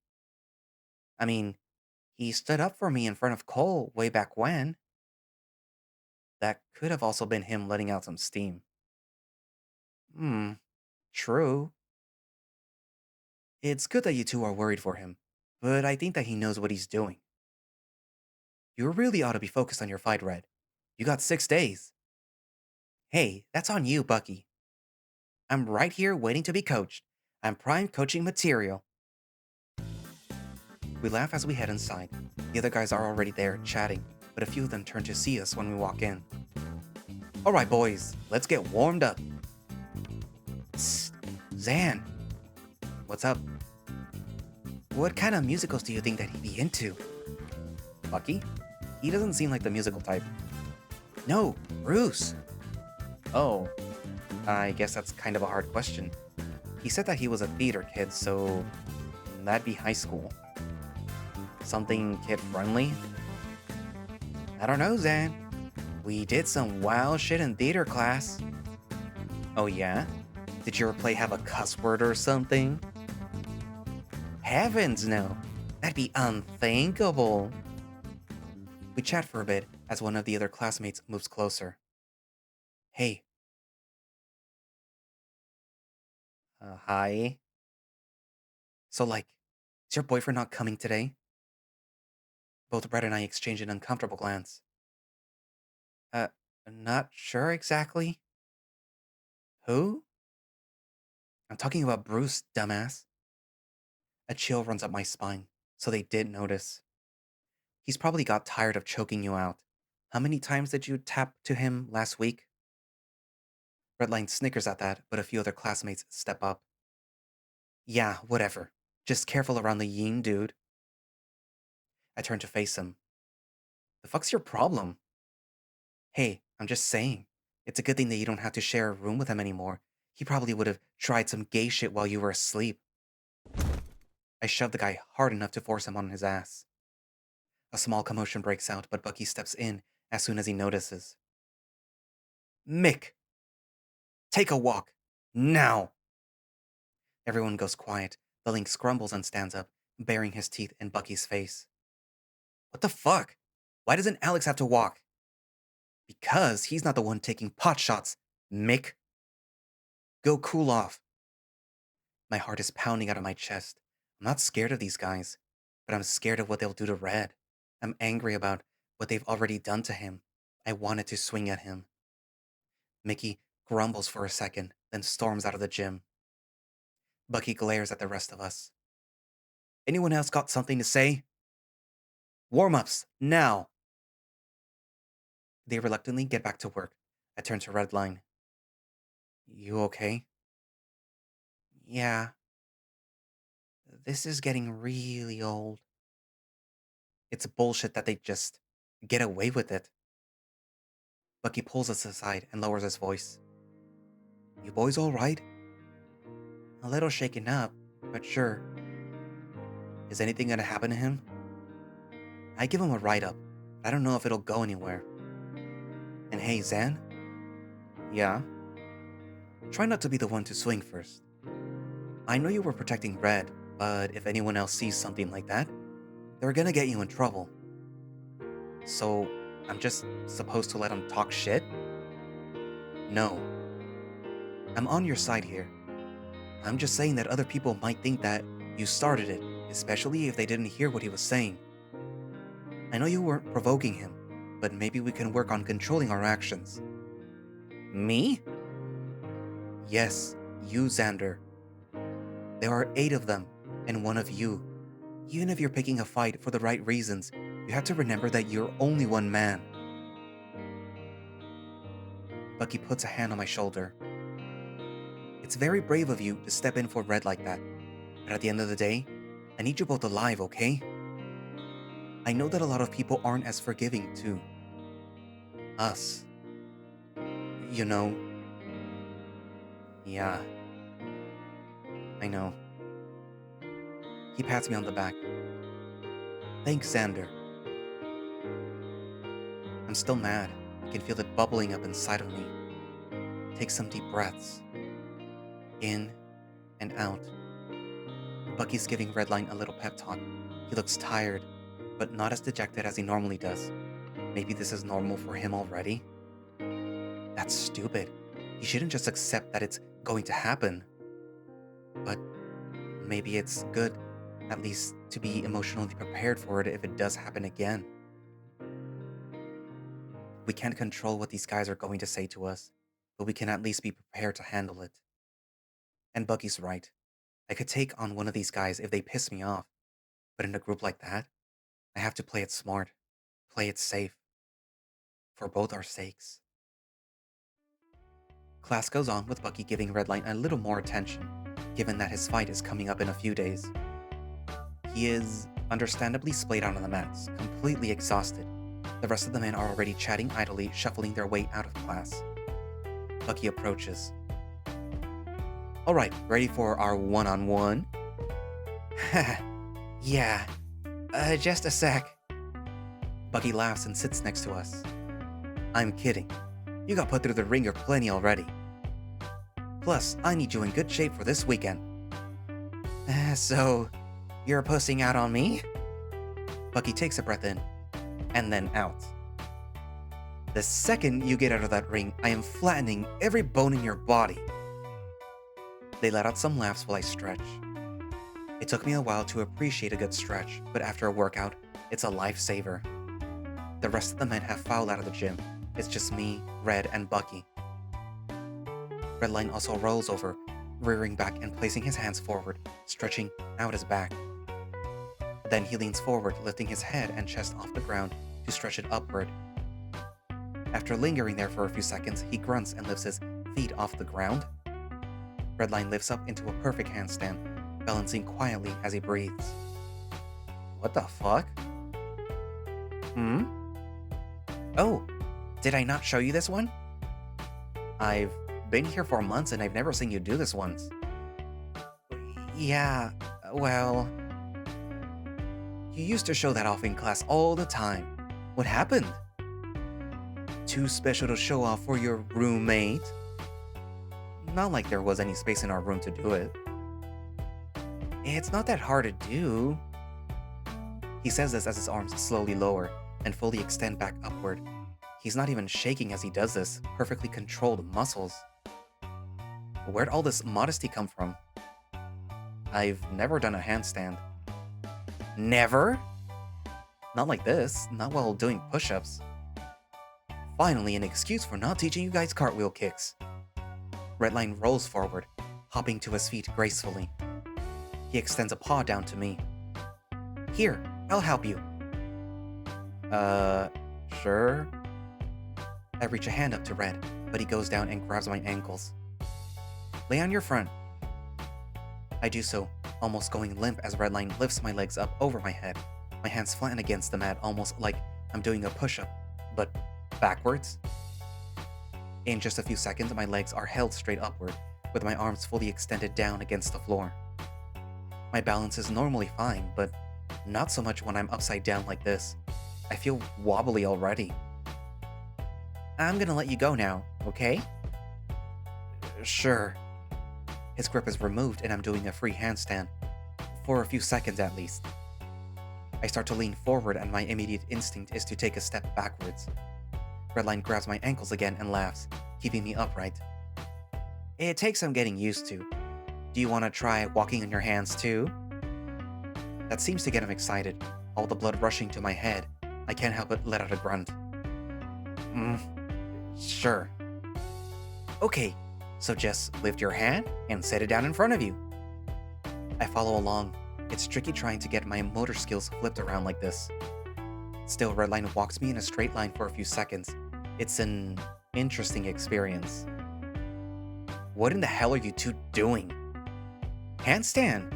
I mean, he stood up for me in front of Cole way back when. That could have also been him letting out some steam. Hmm, true. It's good that you two are worried for him, but I think that he knows what he's doing. You really ought to be focused on your fight, Red. You got 6 days. Hey, that's on you, Bucky. I'm right here waiting to be coached. I'm prime coaching material. We laugh as we head inside. The other guys are already there, chatting, but a few of them turn to see us when we walk in. Alright, boys, let's get warmed up. Psst, Zan. What's up? What kind of musicals do you think that he'd be into? Bucky? He doesn't seem like the musical type. No, Bruce. Oh, I guess that's kind of a hard question. He said that he was a theater kid, so that'd be high school. Something kid-friendly? I don't know, Zan. We did some wild shit in theater class. Oh yeah? Did your play have a cuss word or something? Heavens no! That'd be unthinkable! We chat for a bit as one of the other classmates moves closer. Hey. Hi? So is your boyfriend not coming today? Both Brett and I exchange an uncomfortable glance. Uh, not sure exactly. Who? I'm talking about Bruce, dumbass. A chill runs up my spine, so they did notice. He's probably got tired of choking you out. How many times did you tap to him last week? Redline snickers at that, but a few other classmates step up. Yeah, whatever. Just careful around the yin, dude. I turn to face him. The fuck's your problem? Hey, I'm just saying. It's a good thing that you don't have to share a room with him anymore. He probably would have tried some gay shit while you were asleep. I shove the guy hard enough to force him on his ass. A small commotion breaks out, but Bucky steps in as soon as he notices. Mick! Take a walk! Now! Everyone goes quiet. The Link scrumbles and stands up, baring his teeth in Bucky's face. What the fuck? Why doesn't Alex have to walk? Because he's not the one taking pot shots, Mick. Go cool off. My heart is pounding out of my chest. I'm not scared of these guys, but I'm scared of what they'll do to Red. I'm angry about what they've already done to him. I wanted to swing at him. Mickey grumbles for a second, then storms out of the gym. Bucky glares at the rest of us. Anyone else got something to say? Warm-ups, now! They reluctantly get back to work. I turn to Redline. You okay? Yeah. This is getting really old. It's bullshit that they just get away with it. Bucky pulls us aside and lowers his voice. You boys all right? A little shaken up, but sure. Is anything gonna happen to him? I give him a write-up. I don't know if it'll go anywhere. And hey, Zan? Yeah? Try not to be the one to swing first. I know you were protecting Red, but if anyone else sees something like that, they're gonna get you in trouble. So, I'm just supposed to let him talk shit? No. I'm on your side here. I'm just saying that other people might think that you started it, especially if they didn't hear what he was saying. I know you weren't provoking him, but maybe we can work on controlling our actions. Me? Yes, you, Zander. There are 8 of them, and 1 of you. Even if you're picking a fight for the right reasons, you have to remember that you're only one man. Bucky puts a hand on my shoulder. It's very brave of you to step in for Red like that, but at the end of the day, I need you both alive, okay? I know that a lot of people aren't as forgiving too. Us. You know. Yeah. I know. He pats me on the back. Thanks, Zander. I'm still mad. I can feel it bubbling up inside of me. Take some deep breaths. In and out. Bucky's giving Redline a little pep talk. He looks tired, but not as dejected as he normally does. Maybe this is normal for him already? That's stupid. He shouldn't just accept that it's going to happen. But maybe it's good, at least, to be emotionally prepared for it if it does happen again. We can't control what these guys are going to say to us, but we can at least be prepared to handle it. And Bucky's right. I could take on one of these guys if they piss me off, but in a group like that, I have to play it smart, play it safe, for both our sakes. Class goes on with Bucky giving Redline a little more attention, given that his fight is coming up in a few days. He is understandably splayed out on the mats, completely exhausted. The rest of the men are already chatting idly, shuffling their way out of class. Bucky approaches. Alright, ready for our one-on-one? Yeah, just a sec. Bucky laughs and sits next to us. I'm kidding. You got put through the ringer plenty already. Plus, I need you in good shape for this weekend. So, you're pussing out on me? Bucky takes a breath in, and then out. The second you get out of that ring, I am flattening every bone in your body. They let out some laughs while I stretch. It took me a while to appreciate a good stretch, but after a workout, it's a lifesaver. The rest of the men have filed out of the gym. It's just me, Red, and Bucky. Redline also rolls over, rearing back and placing his hands forward, stretching out his back. Then he leans forward, lifting his head and chest off the ground to stretch it upward. After lingering there for a few seconds, he grunts and lifts his feet off the ground. Redline lifts up into a perfect handstand, balancing quietly as he breathes. What the fuck? Oh, did I not show you this one? I've been here for months and I've never seen you do this once. Yeah, well... You used to show that off in class all the time. What happened? Too special to show off for your roommate? Not like there was any space in our room to do it. It's not that hard to do. He says this as his arms slowly lower and fully extend back upward. He's not even shaking as he does this, perfectly controlled muscles. Where'd all this modesty come from? I've never done a handstand. Never? Not like this, not while doing push-ups. Finally, an excuse for not teaching you guys cartwheel kicks. Redline rolls forward, hopping to his feet gracefully. He extends a paw down to me. Here, I'll help you. Sure? I reach a hand up to Red, but he goes down and grabs my ankles. Lay on your front. I do so, almost going limp as Redline lifts my legs up over my head. My hands flatten against the mat, almost like I'm doing a push-up, but backwards. In just a few seconds, my legs are held straight upward, with my arms fully extended down against the floor. My balance is normally fine, but not so much when I'm upside down like this. I feel wobbly already. I'm gonna let you go now, okay? Sure. His grip is removed and I'm doing a free handstand. For a few seconds at least. I start to lean forward and my immediate instinct is to take a step backwards. Redline grabs my ankles again and laughs, keeping me upright. It takes some getting used to. Do you want to try walking on your hands too? That seems to get him excited, all the blood rushing to my head. I can't help but let out a grunt. Sure. Okay, so just lift your hand and set it down in front of you. I follow along. It's tricky trying to get my motor skills flipped around like this. Still, Redline walks me in a straight line for a few seconds. It's an interesting experience. What in the hell are you two doing? Handstand!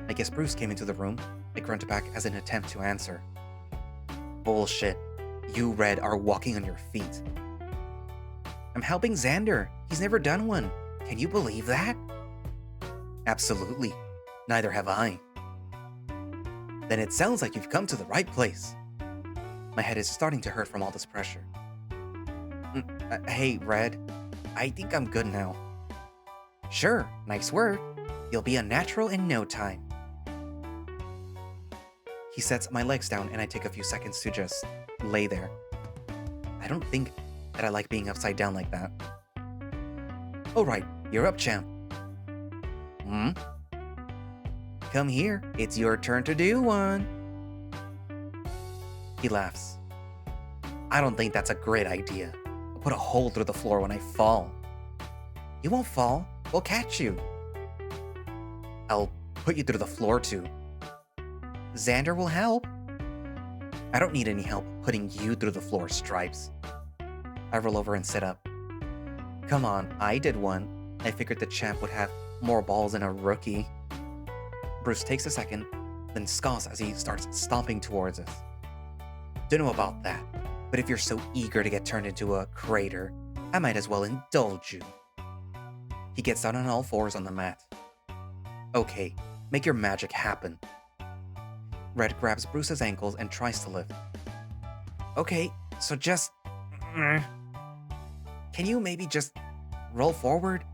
I guess Bruce came into the room. I grunt back as an attempt to answer. Bullshit. You, Red, are walking on your feet. I'm helping Zander. He's never done one. Can you believe that? Absolutely. Neither have I. Then it sounds like you've come to the right place. My head is starting to hurt from all this pressure. Hey, Red. I think I'm good now. Sure, nice work. You'll be a natural in no time. He sets my legs down and I take a few seconds to just lay there. I don't think that I like being upside down like that. Alright, you're up, champ. Come here, it's your turn to do one. He laughs. I don't think that's a great idea. I'll put a hole through the floor when I fall. You won't fall, we'll catch you. I'll put you through the floor too. Zander will help. I don't need any help putting you through the floor, Stripes. I roll over and sit up. Come on, I did one. I figured the champ would have more balls than a rookie. Bruce takes a second, then scoffs as he starts stomping towards us. Don't know about that, but if you're so eager to get turned into a crater, I might as well indulge you. He gets down on all fours on the mat. Okay, make your magic happen. Red grabs Bruce's ankles and tries to lift. Okay, so just... Can you maybe just roll forward?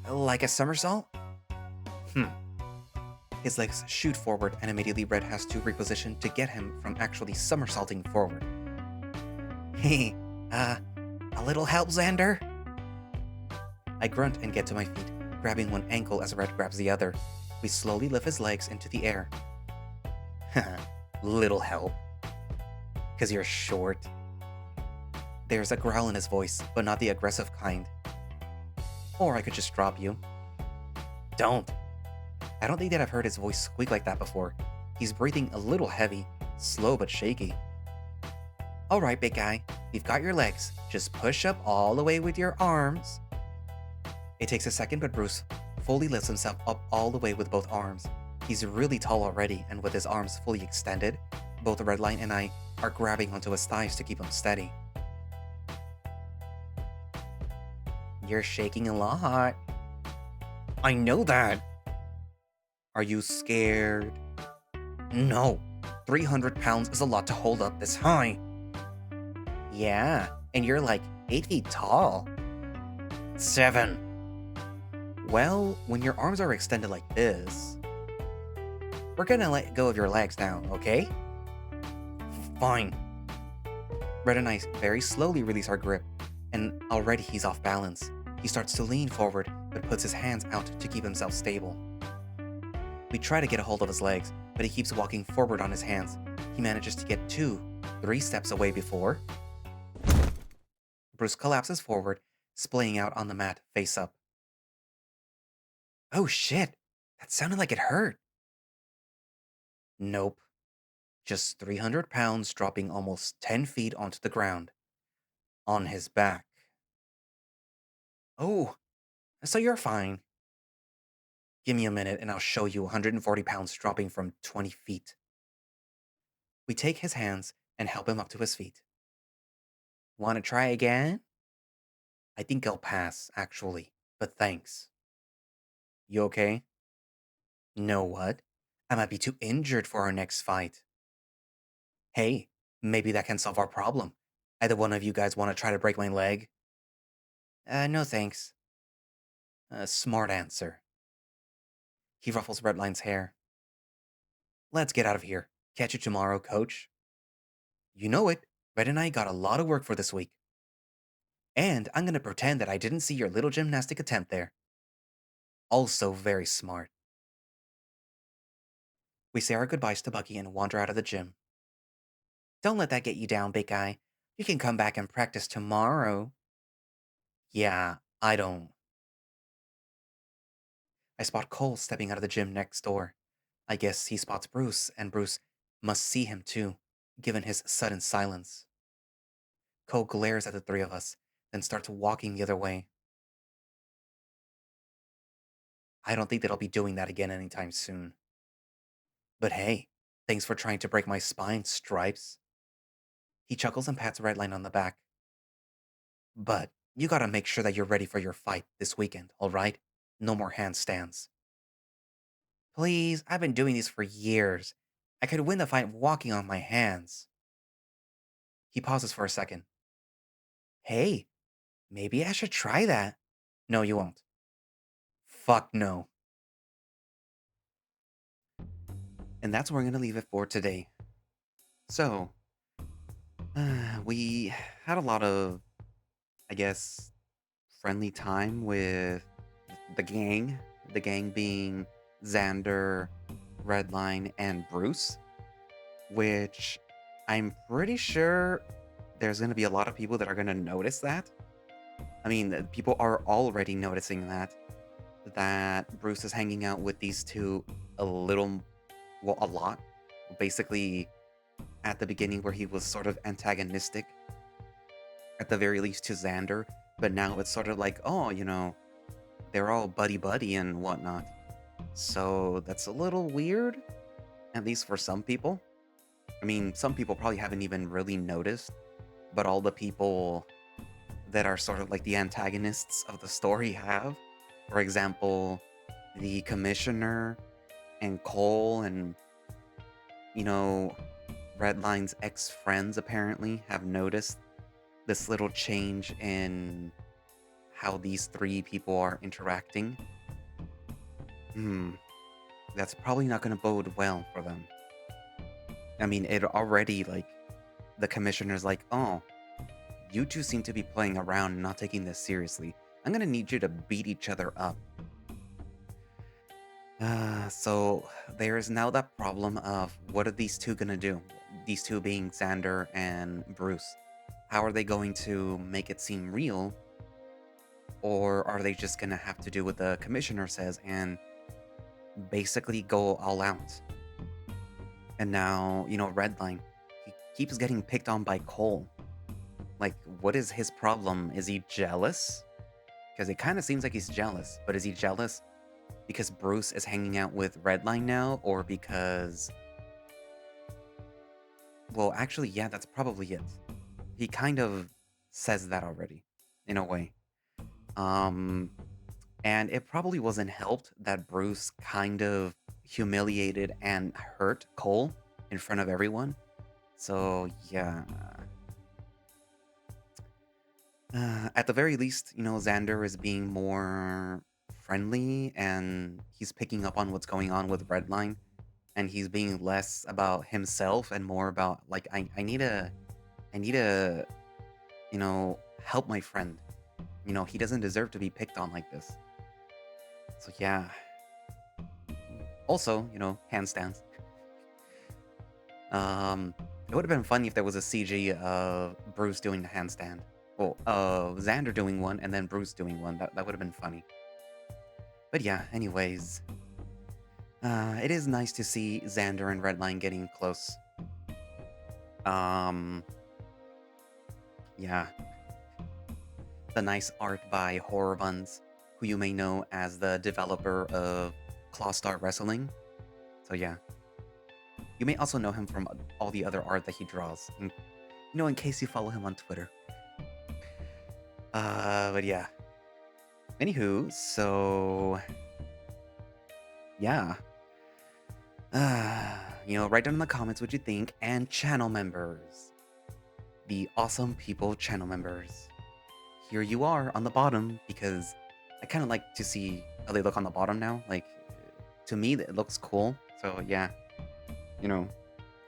Like a somersault? His legs shoot forward and immediately Red has to reposition to get him from actually somersaulting forward. Hey, a little help, Zander? I grunt and get to my feet, grabbing one ankle as Red grabs the other. We slowly lift his legs into the air. Little help. 'Cause you're short. There's a growl in his voice, but not the aggressive kind. Or I could just drop you. Don't. I don't think that I've heard his voice squeak like that before. He's breathing a little heavy, slow but shaky. Alright, big guy, you've got your legs. Just push up all the way with your arms. It takes a second, but Bruce fully lifts himself up all the way with both arms. He's really tall already, and with his arms fully extended, both Redline and I are grabbing onto his thighs to keep him steady. You're shaking a lot. I know that. Are you scared? No. 300 pounds is a lot to hold up this high. Yeah, and you're like 8 feet tall. 7. Well, when your arms are extended like this, we're gonna let go of your legs now, okay? Fine. Red and I very slowly release our grip, and already he's off balance. He starts to lean forward, but puts his hands out to keep himself stable. We try to get a hold of his legs, but he keeps walking forward on his hands. He manages to get 2-3 steps away before Bruce collapses forward, splaying out on the mat, face up. Oh shit, that sounded like it hurt. Nope. Just 300 pounds dropping almost 10 feet onto the ground. On his back. Oh, so you're fine. Give me a minute and I'll show you 140 pounds dropping from 20 feet. We take his hands and help him up to his feet. Want to try again? I think I'll pass, actually, but thanks. You okay? Know what? I might be too injured for our next fight. Hey, maybe that can solve our problem. Either one of you guys want to try to break my leg? No thanks. Smart answer. He ruffles Redline's hair. Let's get out of here. Catch you tomorrow, coach. You know it. Red and I got a lot of work for this week. And I'm gonna pretend that I didn't see your little gymnastic attempt there. Also very smart. We say our goodbyes to Bucky and wander out of the gym. Don't let that get you down, big guy. You can come back and practice tomorrow. Yeah, I don't. I spot Cole stepping out of the gym next door. I guess he spots Bruce, and Bruce must see him too, given his sudden silence. Cole glares at the three of us, then starts walking the other way. I don't think that I'll be doing that again anytime soon. But hey, thanks for trying to break my spine, Stripes. He chuckles and pats Redline on the back. But you gotta make sure that you're ready for your fight this weekend, alright? No more handstands. Please, I've been doing these for years. I could win the fight walking on my hands. He pauses for a second. Hey, maybe I should try that. No, you won't. Fuck no. And that's where I'm going to leave it for today. So, we had a lot of, I guess, friendly time with the gang. The gang being Zander, Redline, and Bruce. Which I'm pretty sure there's going to be a lot of people that are going to notice that. I mean, people are already noticing that Bruce is hanging out with these two a little, well, a lot. Basically, at the beginning where he was sort of antagonistic, at the very least to Xander, but now it's sort of like, oh, you know, they're all buddy-buddy and whatnot. So that's a little weird, at least for some people. I mean, some people probably haven't even really noticed, but all the people that are sort of like the antagonists of the story have. For example, the commissioner and Cole and, you know, Redline's ex-friends apparently have noticed this little change in how these three people are interacting. Hmm, that's probably not going to bode well for them. I mean, it already, like, the commissioner's like, oh, you two seem to be playing around and not taking this seriously. I'm gonna need you to beat each other up. So there is now that problem of what are these two gonna do? These two being Xander and Bruce. How are they going to make it seem real? Or are they just gonna have to do what the commissioner says and basically go all out? And now, Redline, he keeps getting picked on by Cole. Like, what is his problem? Is he jealous? Because it kind of seems like he's jealous, but is he jealous because Bruce is hanging out with Redline now, or because... Well, actually, yeah, that's probably it. He kind of says that already, in a way. Um, and it probably wasn't helped that Bruce kind of humiliated and hurt Cole in front of everyone. So, yeah. At the very least, Xander is being more friendly and he's picking up on what's going on with Redline and he's being less about himself and more about like I need to help my friend. He doesn't deserve to be picked on like this. So yeah. Also, handstands. It would have been funny if there was a CG of Bruce doing the handstand. Well, Xander doing one and then Bruce doing one. That would have been funny. But yeah, anyways. It is nice to see Xander and Redline getting close. Yeah. The nice art by Horror Buns, who you may know as the developer of Clawstar Wrestling. So yeah. You may also know him from all the other art that he draws. In case you follow him on Twitter. But yeah. Anywho, so... Yeah. Write down in the comments what you think, and channel members. The awesome people channel members. Here you are on the bottom, because I kind of like to see how they look on the bottom now. Like, to me, it looks cool. So yeah,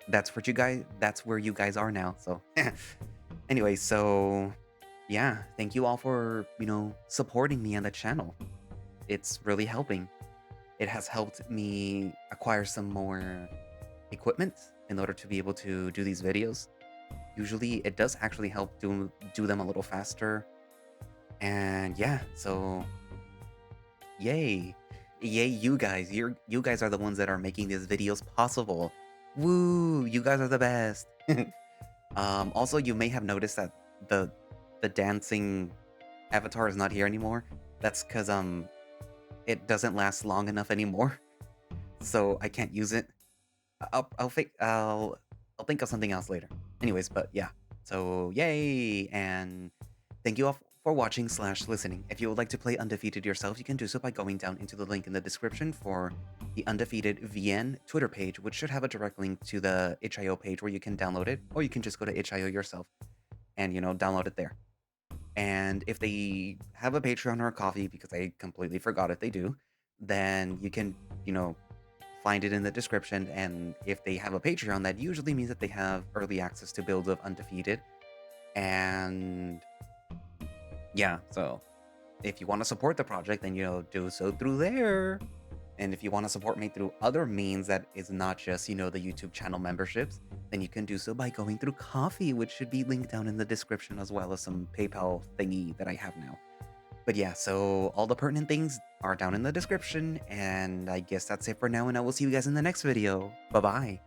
that's where you guys are now. So anyway, so yeah, thank you all for, supporting me on the channel. It's really helping. It has helped me acquire some more equipment in order to be able to do these videos. Usually it does actually help do them a little faster. And yeah, so yay. Yay, you guys. You guys are the ones that are making these videos possible. Woo, you guys are the best. Also, you may have noticed that the dancing avatar is not here anymore. That's because it doesn't last long enough anymore, so I can't use it. I'll think of something else later. Anyways, but yeah. So yay, and thank you all for watching / listening. If you would like to play Undefeated yourself, you can do so by going down into the link in the description for the Undefeated VN Twitter page, which should have a direct link to the itch.io page where you can download it, or you can just go to itch.io yourself and download it there. And if they have a Patreon or a Coffee, because I completely forgot if they do, then you can, find it in the description. And if they have a Patreon, that usually means that they have early access to builds of Undefeated. And yeah, so if you want to support the project, then, do so through there. And if you want to support me through other means that is not just, the YouTube channel memberships, then you can do so by going through Coffee, which should be linked down in the description, as well as some PayPal thingy that I have now. But yeah, so all the pertinent things are down in the description, and I guess that's it for now, and I will see you guys in the next video. Bye-bye.